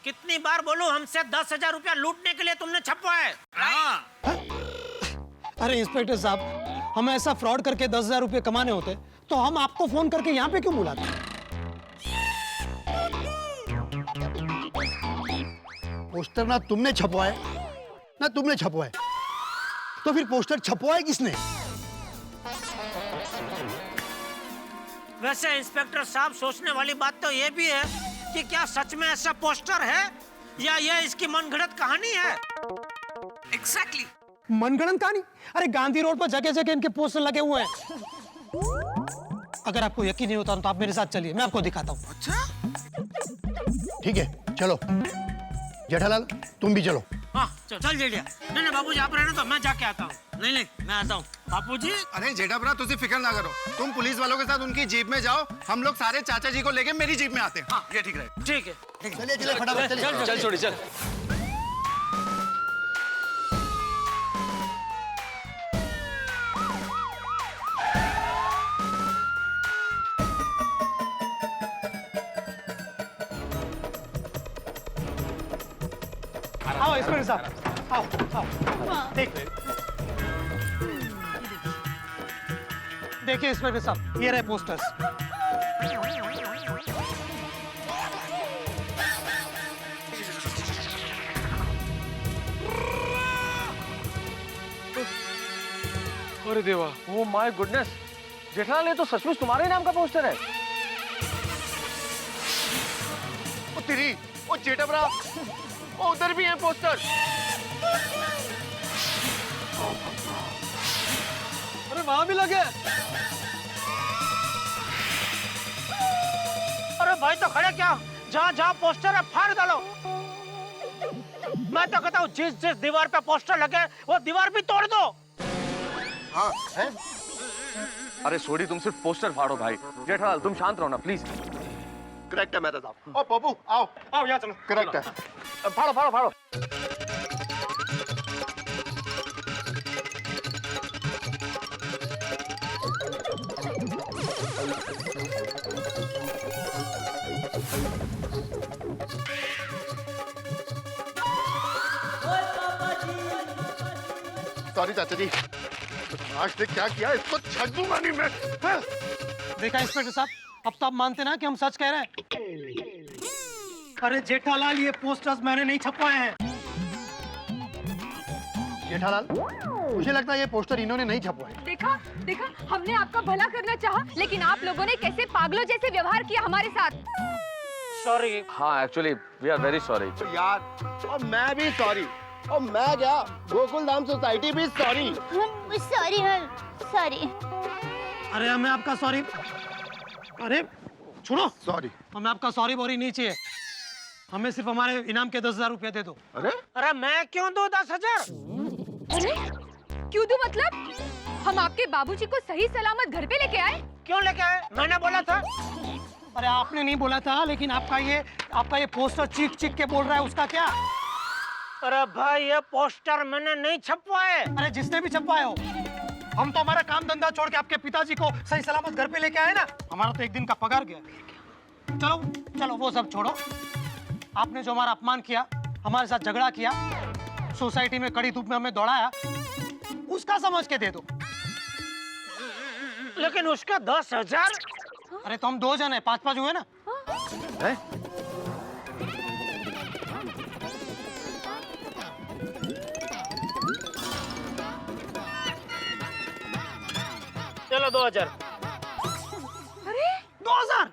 कितनी बार बोलूं, हमसे 10,000 रुपया लूटने के लिए तुमने छपवाए। अरे इंस्पेक्टर साहब, हम ऐसा फ्रॉड करके 10,000 रुपये कमाने होते तो हम आपको फोन करके यहाँ पे क्यों बुलाते? पोस्टर ना तुमने छपवाए ना तुमने छपवाए, तो फिर पोस्टर छपवाए किसने? वैसे इंस्पेक्टर साहब, सोचने वाली बात तो ये भी है कि क्या सच में ऐसा पोस्टर है या ये इसकी मनगढ़ंत कहानी है? एग्जैक्टली। मनगढ़ंत कहानी? अरे गांधी रोड पर जगह जगह इनके पोस्टर लगे हुए हैं। अगर आपको यकीन नहीं होता तो आप मेरे साथ चलिए, मैं आपको दिखाता हूँ। अच्छा ठीक है चलो। जेठालाल तुम भी चलो। हाँ चल जेठिया। नहीं बाबूजी आप रहने तो मैं जाके आता हूँ। नहीं नहीं, मैं आता हूँ बापूजी। अरे जेठाभरा तुझे फिक्र ना करो, तुम पुलिस वालों के साथ उनकी जीप में जाओ, हम लोग सारे चाचा जी को लेके मेरी जीप में आते हैं। हाँ, ये ठीक रहेगा। ठीक है। चलिए चलिए फटाफट चलिए। चल छोड़ी चल। आओ इंस्पेक्टर साहब, आओ आओ। देखिए इंस्पेक्टर साहब, ये रहे पोस्टर्स। अरे देवा, ओ माय गुडनेस, जेठालाल ये तो सचमुच तुम्हारे नाम का पोस्टर है। ओ तेरी, ओ जेठाभरा, ओ उधर भी है पोस्टर। अरे वहां भी लगे। अरे भाई तो खड़े क्या, जहाँ जहाँ पोस्टर है फाड़ डालो। मैं तो कहता हूँ जिस जिस दीवार पे पोस्टर लगे वो दीवार भी तोड़ दो। हाँ है? अरे सोडी तुम सिर्फ पोस्टर फाड़ो भाई। जेठालाल तुम शांत रहो ना प्लीज। करेक्ट है मेहता साहब। ओ पप्पू आओ आओ यहाँ चलो। करेक्ट है। फाड़ो फाड़ो फाड़ो। सॉरी चाचा जी, आज ने क्या किया, इसको छक दूंगा नहीं मैं। हाँ? देखा इंस्पेक्टर साहब, अब तो आप मानते ना कि हम सच कह रहे हैं। अरे जेठालाल, ये पोस्टर्स मैंने नहीं छपवाए हैं। जेठालाल, मुझे लगता है ये पोस्टर इन्होंने नहीं छपवाए। देखा देखा, हमने आपका भला करना चाहा, लेकिन आप लोगों ने कैसे पागलों जैसे व्यवहार किया हमारे साथ। सॉरी। हाँ actually we are very sorry. यार, और मैं भी सॉरी, और मैं क्या, गोकुल धाम सोसाइटी भी सॉरी। Sorry sorry. अरे हमें आपका सॉरी, अरे छोड़ो, सॉरी। हमें आपका सॉरी बोरी नहीं चाहिए, हमें सिर्फ हमारे इनाम के 10,000 रुपया दे दो। अरे मैं क्यों दूं 10,000? अरे क्यों दूं मतलब? हम आपके बाबूजी को सही सलामत घर पे लेके आए। क्यों लेके आए? मैंने बोला था। अरे आपने नहीं बोला था, लेकिन आपका ये पोस्टर चीख चीख के बोल रहा है, उसका क्या? अरे भाई ये पोस्टर मैंने नहीं छपवाए। अरे जिसने भी छपवाए हो, हम तो हमारा काम धंधा छोड़ के आपके पिताजी को सही सलामत घर पे लेके आए ना। हमारा तो एक दिन का पगार गया। चलो चलो वो सब छोड़ो, आपने जो हमारा अपमान किया, हमारे साथ झगड़ा किया, सोसाइटी में कड़ी धूप में हमें दौड़ाया, उसका समझ के दे दो। लेकिन उसका 10,000? अरे तो हम 2 जन है, 5-5 हुए ना। है? चलो 2,000। अरे 2,000?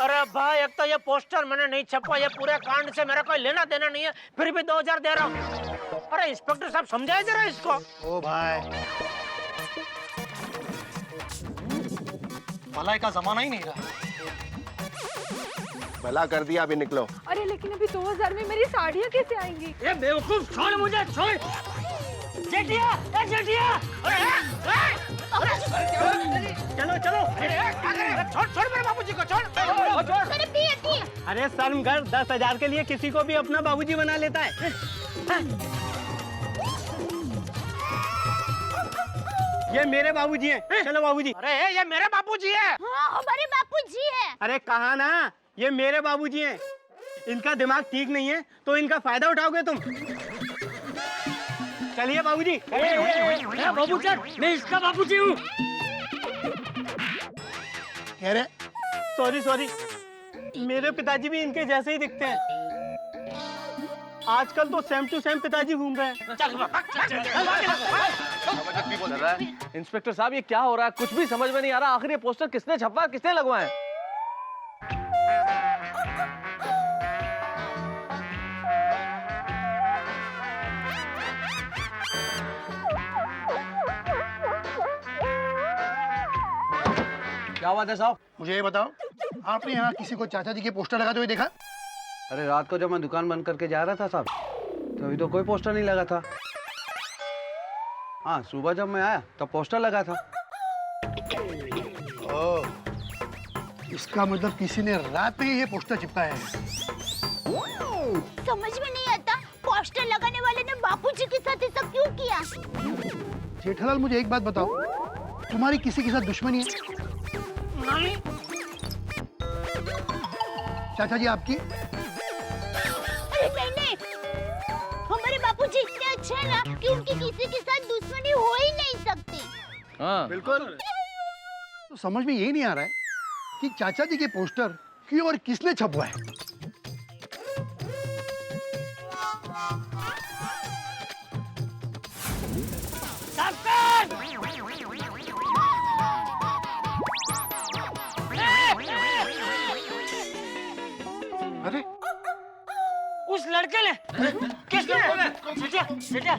अरे भाई एक तो ये पोस्टर मैंने नहीं छपा, ये पूरे कांड से मेरा कोई लेना देना नहीं है, फिर भी 2,000 दे रहा हूँ। अरे इंस्पेक्टर साहब समझाए जरा इसको। ओ भाई, भलाई का जमाना ही नहीं रहा। भला कर दिया, अभी निकलो। अरे लेकिन अभी 2,000 में मेरी साड़ियाँ कैसे आएंगी? ये बेवकूफ, छोड़ मुझे, छोड़। जेठिया, जेठिया, चलो चलो, छोड़ छोड़ मेरे बाबूजी को, छोड़। अरे शर्म कर, 10,000 के लिए किसी को भी अपना बाबूजी बना लेता है। ये मेरे बाबूजी हैं। चलो बाबूजी। अरे ये मेरे बाबूजी है। हाँ, हमारे बापूजी है। अरे कहा ना, ये मेरे बाबूजी हैं। इनका दिमाग ठीक नहीं है तो इनका फायदा उठाओगे तुम। चलिए बाबूजी। बाबू सर, मैं इसका बाबूजी हूँ। कह रहे सॉरी सॉरी, मेरे पिताजी भी इनके जैसे ही दिखते हैं। आजकल तो सेम टू सेम पिताजी घूम रहे हैं। इंस्पेक्टर साहब ये क्या हो रहा है, कुछ भी समझ में नहीं आ रहा। आखिर ये पोस्टर किसने छपा, किसने लगवाए? क्या बात है साहब? मुझे ये बताओ, आपने यहाँ किसी को चाचा जी के पोस्टर लगाते हुए देखा? अरे रात को जब मैं दुकान बंद करके जा रहा था साहब, तो अभी तो कोई पोस्टर नहीं लगा था। हाँ, सुबह जब मैं आया तब पोस्टर लगा था। ओह, इसका मतलब किसी ने रात में ही ये पोस्टर चिपकाया है। समझ में नहीं आता पोस्टर लगाने वाले ने बापूजी के साथ ऐसा क्यों किया? जेठालाल, मुझे एक बात बताओ, तुम्हारी किसी के साथ दुश्मनी है? नहीं। चाचा जी आपकी? अरे नहीं, हमारे बापूजी इतने अच्छे हैं ना कि उनकी किसी के साथ दुश्मनी हो ही नहीं सकती। हाँ, बिल्कुल। तो समझ में ये नहीं आ रहा है कि चाचा जी के पोस्टर क्यों और किसने छपवाए। अरे उस लड़के ने किसने? बेटा,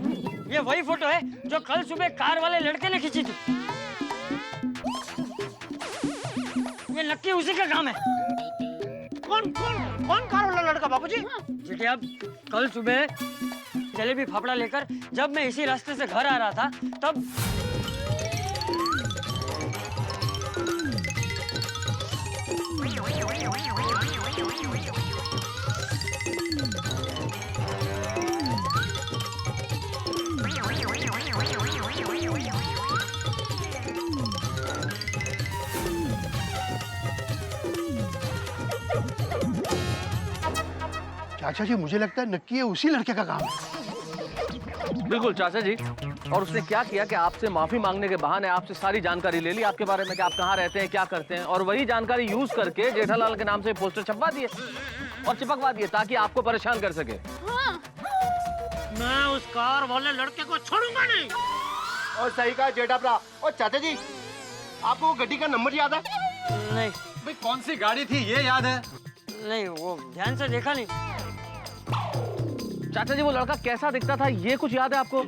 ये वही फोटो है जो कल सुबह कार वाले लड़के ने खींची थी। ये नक्की उसी का काम है। कौन कार वाला लड़का बाबूजी? देखिए, अब कल सुबह जलेबी फाफड़ा लेकर जब मैं इसी रास्ते से घर आ रहा था तब चाचा जी, मुझे लगता है नक्की ये उसी लड़के का काम है। बिल्कुल चाचा जी। और उसने क्या किया कि आपसे माफी मांगने के बहाने आपसे सारी जानकारी ले ली आपके बारे में कि आप कहाँ रहते हैं, क्या करते हैं, और वही जानकारी यूज करके जेठालाल के नाम से पोस्टर छपवा दिए और चिपकवा दिए ताकि आपको परेशान कर सके। हाँ। मैं उस कार वाले लड़के को छोड़ूंगा नहीं। और सही कहा जेठा भरा। और चाचा जी, आपको वो गड्डी का नंबर याद है? नहीं। भाई कौन सी गाड़ी थी ये याद है? नहीं, वो ध्यान से देखा नहीं। चाचा जी, वो लड़का कैसा दिखता था ये कुछ याद है आपको?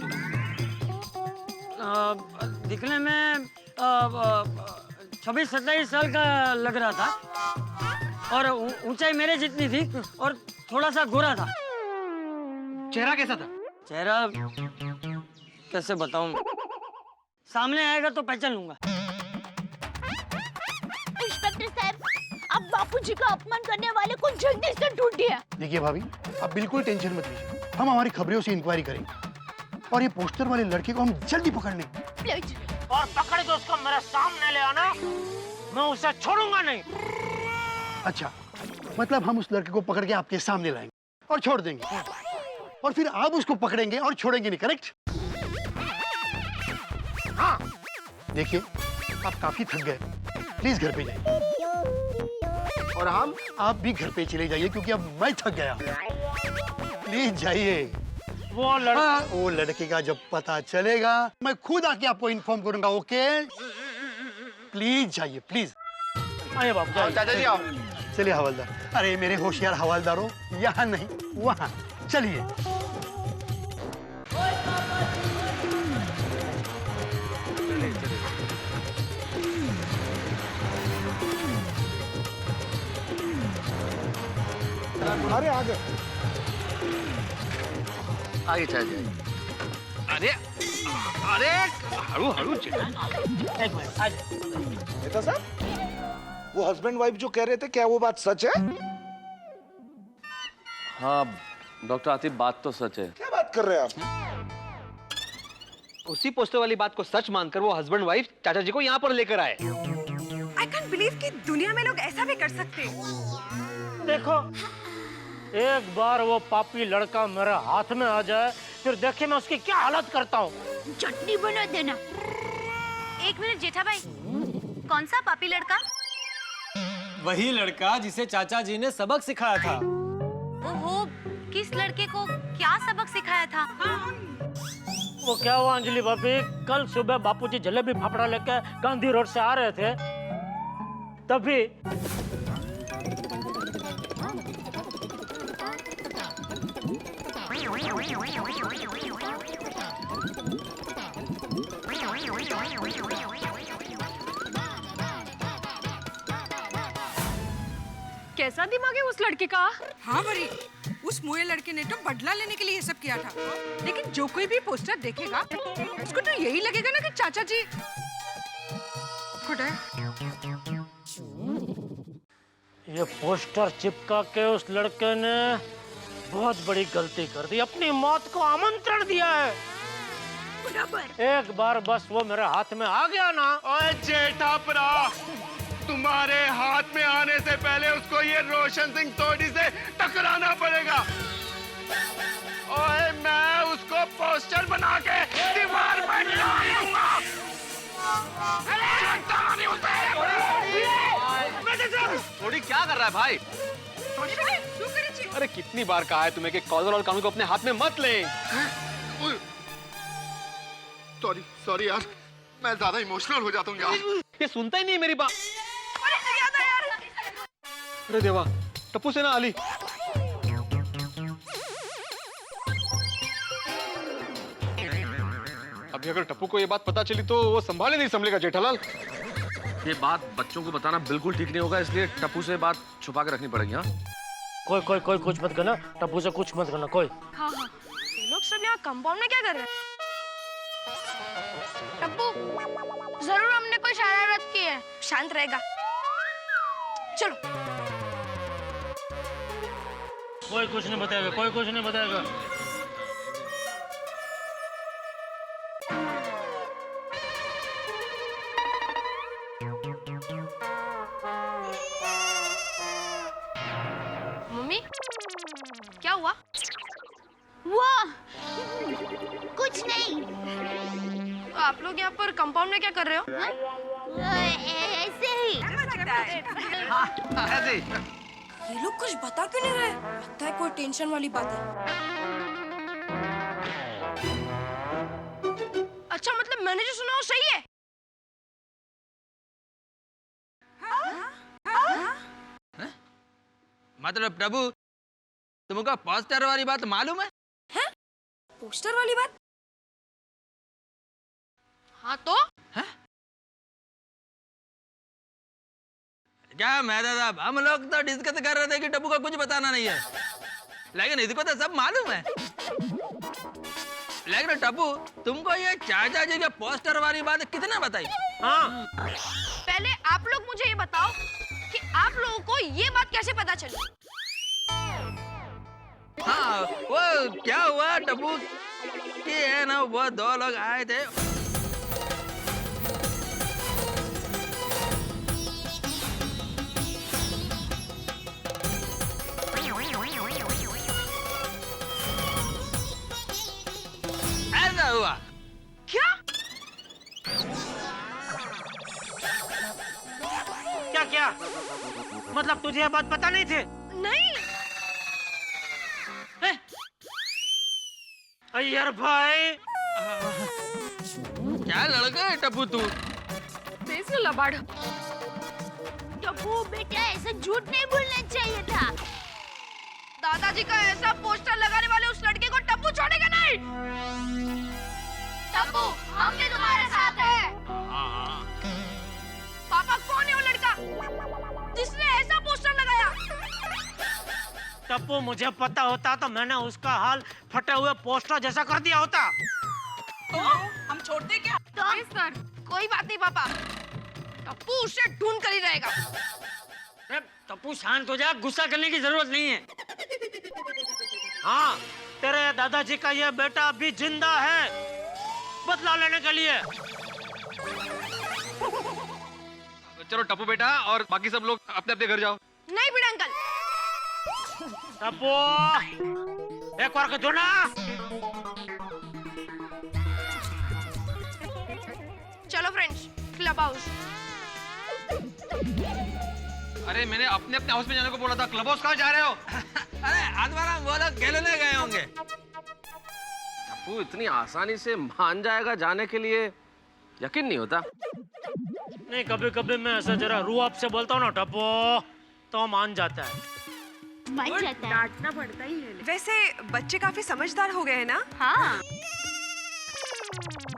दिखने में 26-27 साल का लग रहा था और ऊंचाई मेरे जितनी थी और थोड़ा सा गोरा था। चेहरा कैसा था? चेहरा कैसे बताऊं, सामने आएगा तो पहचान लूंगा। इंस्पेक्टर साहब, अब बापूजी का अपमान करने वाले को जल्दी से ढूंढिए। देखिए भाभी, आप बिल्कुल टेंशन मत लीजिए, हम हमारी खबरों से इंक्वायरी करेंगे और ये पोस्टर वाले लड़के को हम जल्दी पकड़ लेंगे। प्लीज। और पकड़ के उसको मेरे सामने ले आना, मैं उसे छोड़ूंगा नहीं। अच्छा, मतलब हम उस लड़के को पकड़ के आपके सामने लाएंगे और छोड़ देंगे, और फिर आप उसको पकड़ेंगे और छोड़ेंगे नहीं, करेक्ट? हाँ। देखिए, आप काफी थक गए, प्लीज घर पे जाइए। और आप भी घर पे चले जाइए क्योंकि अब मैं थक गया। प्लीज जाइए। वो लड़के का जब पता चलेगा मैं खुद आके आपको इन्फॉर्म करूंगा, ओके? प्लीज जाइए, प्लीज। आइए बाबू। चाचा जी आओ। चलिए हवलदार। अरे मेरे होशियार हवलदारों, यहाँ नहीं वहाँ चलिए। अरे आगे आगे चाचा जी। अरे अरे हड़ू हड़ू एक मिनट, आज नेता साहब, वो हस्बैंड वाइफ जो कह रहे थे, क्या वो बात सच है? हाँ डॉक्टर आतिफ, बात तो सच है। क्या बात कर रहे हैं आप? उसी पोस्टर वाली बात को सच मानकर वो हस्बैंड वाइफ चाचा जी को यहाँ पर लेकर आए। आई कैंट बिलीव कि दुनिया में लोग ऐसा भी कर सकते हैं। देखो, एक बार वो पापी लड़का मेरे हाथ में आ जाए, फिर देखिए मैं उसकी क्या हालत करता हूँ। चटनी बना देना। एक मिनट जेठा भाई, कौन सा पापी लड़का? वही लड़का जिसे चाचा जी ने सबक सिखाया था। ओहो, किस लड़के को क्या सबक सिखाया था? वो क्या हुआ अंजलि भाभी, कल सुबह बापूजी जलेबी फाफड़ा लेके गांधी रोड से आ रहे थे, तभी कैसा दिमाग है उस लड़के का? हाँ वरी, उस मुए लड़के ने तो बदला लेने के लिए ये सब किया था। लेकिन जो कोई भी पोस्टर देखेगा उसको तो यही लगेगा ना कि चाचा जी खुद है। ये पोस्टर चिपका के उस लड़के ने बहुत बड़ी गलती कर दी, अपनी मौत को आमंत्रण दिया है। एक बार बस वो मेरे हाथ में आ गया ना। ओए जेठा भरा, तुम्हारे हाथ में आने से पहले उसको ये रोशन सिंह तोड़ी से टकराना पड़ेगा। ओए मैं उसको पोस्टर बना के दीवार पर लगाऊंगा। थोड़ी क्या कर रहा है भाई? अरे कितनी बार कहा है तुम्हें कि कॉलर और कानून को अपने हाथ में मत ले। सॉरी सॉरी यार, मैं ज्यादा इमोशनल हो जाता हूँ यार। ये सुनता ही नहीं मेरी बात। अरे देवा, टप्पू से ना आली। अभी अगर टप्पू को ये बात पता चली तो वो संभाले नहीं संभलेगा जेठालाल। ये बात बच्चों को बताना बिल्कुल ठीक नहीं होगा, इसलिए टप्पू से बात छुपा के रखनी पड़ेगी। हाँ, कोई कुछ मत करना, टप्पू से कुछ मत करना कोई। हाँ हाँ, ये लोग सब यहाँ कंपाउंड में क्या कर रहे हैं? टप्पू, जरूर हमने कोई शरारत की है। शांत रहेगा। चलो। कोई कुछ नहीं बताएगा, कोई कुछ नहीं बताएगा। मम्मी, क्या हुआ? वो कुछ नहीं। आप लोग यहाँ पर कंपाउंड में क्या कर रहे हो? ऐसे ही। ऐसे ही। ये लोग कुछ बता क्यों नहीं रहे? लगता है कोई टेंशन वाली बात है। अच्छा, मतलब मैंने जो सुना वो सही है? मतलब प्रभु, तुमको पोस्टर वाली बात मालूम है? पोस्टर वाली बात? हाँ तो? क्या मैदा साहब, हम लोग तो डिस्कस कर रहे थे कि टप्पू को कुछ बताना नहीं है, लेकिन इसको तो सब मालूम है। लेकिन टप्पू, तुमको ये चाचा जी के पोस्टर वाली बात कितने बताई? हाँ, पहले आप लोग मुझे ये बताओ कि आप लोगों को ये बात कैसे पता चली? हाँ, वो क्या हुआ टप्पू कि है ना, वो दो लोग आए थे। ऐसा हुआ क्या? क्या? मतलब तुझे ये बात पता नहीं थी? नहीं। यार भाई, क्या लड़का है टप्पू तू? तेज लबाड़। टप्पू बेटा, ऐसा झूठ नहीं बोलना चाहिए था। दादाजी का ऐसा पोस्टर लगाने वाले उस लड़के को टप्पू छोड़ेगा नहीं। टप्पू, हम भी तुम्हारे साथ हैं। पापा, कौन है वो लड़का जिसने ऐसा पोस्टर लगाया? टप्पू, मुझे पता होता तो मैंने उसका हाल फटे हुए पोस्टर जैसा कर दिया होता। तो हम छोड़ते क्या? सर, कोई बात नहीं पापा, टप्पू उसे ढूंढ कर ही रहेगा। टप्पू शांत हो जा, गुस्सा करने की जरूरत नहीं है। हाँ, तेरे दादाजी का ये बेटा अभी जिंदा है, बदला लेने के लिए। चलो टप्पू बेटा और बाकी सब लोग अपने अपने घर जाओ। नहीं बिड़ा अंकल। टप्पू, एक बार दो ना। चलो फ्रेंड्स, क्लब हाउस। अरे मैंने अपने अपने हाउस में जाने को बोला था, क्लब हाउस कहाँ जा रहे हो? अरे आत्माराम, वो लोग खेलने गए होंगे। टप्पू इतनी आसानी से मान जाएगा जाने के लिए, यकीन नहीं होता। नहीं, कभी कभी मैं ऐसा जरा रूह से बोलता हूँ ना टप्पू, तो मान जाता है। मान जाता है। डांटना पड़ता ही है। वैसे बच्चे काफी समझदार हो गए हैं ना? हाँ।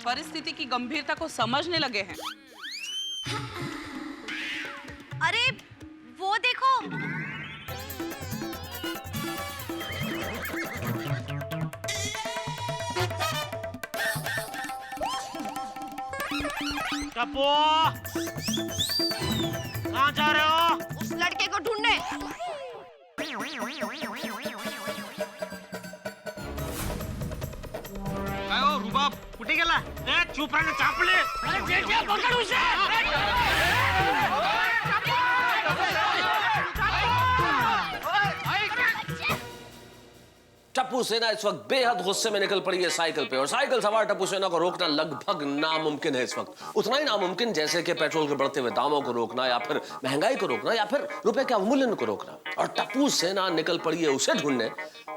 परिस्थिति की गंभीरता को समझने लगे हैं। अरे वो देखो, टप्पू कहाँ जा रहे हो? उस लड़के को ढूंढने। काय हो रुबाब कुठे गेला? ए चुप राहा चापले. अरे जेठ्या पकड उसे. टप्पू सेना इस वक्त बेहद गुस्से में निकल पड़ी है साइकिल पे और साइकिल सवार टप्पू सेना को रोकना लगभग नामुमकिन है इस वक्त। उतना ही नामुमकिन जैसे कि पेट्रोल के बढ़ते हुए दामों को रोकना या फिर महंगाई को रोकना या फिर रुपए के अवमूल्यन को रोकना। और टप्पू सेना निकल पड़ी है उसे ढूंढने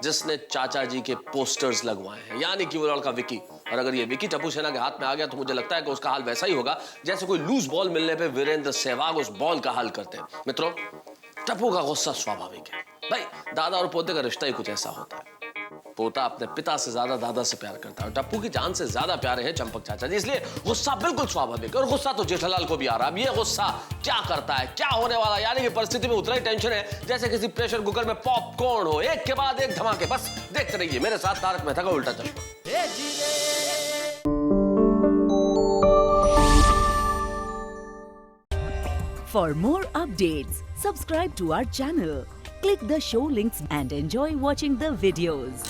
जिसने चाचा जी के पोस्टर्स लगवाए हैं, यानी कि वो लड़का विकी। और अगर ये विकी टप्पू सेना के हाथ में आ गया तो मुझे लगता है कि उसका हाल वैसा ही होगा जैसे कोई लूज बॉल मिलने पे वीरेंद्र सहवाग उस बॉल का हाल करते हैं। मित्रों, टप्पू का गुस्सा स्वाभाविक है। भाई दादा और पोते का रिश्ता ही कुछ ऐसा होता है। पोता अपने पिता से ज्यादा दादा से प्यार करता है और टप्पू की जान से ज्यादा प्यारे हैं चंपक चाचा जी, इसलिए गुस्सा बिल्कुल स्वाभाविक है। और गुस्सा तो जेठालाल को भी आ रहा है। अब ये गुस्सा क्या करता है, क्या होने वाला, यानी कि परिस्थिति में उतना ही टेंशन है जैसे किसी प्रेशर कुकर में पॉपकॉर्न हो, एक के बाद एक धमाके। बस देखते रहिए मेरे साथ तारक मेहता का उल्टा चश्मा। For more updates, subscribe to our channel, click the show links and enjoy watching the videos.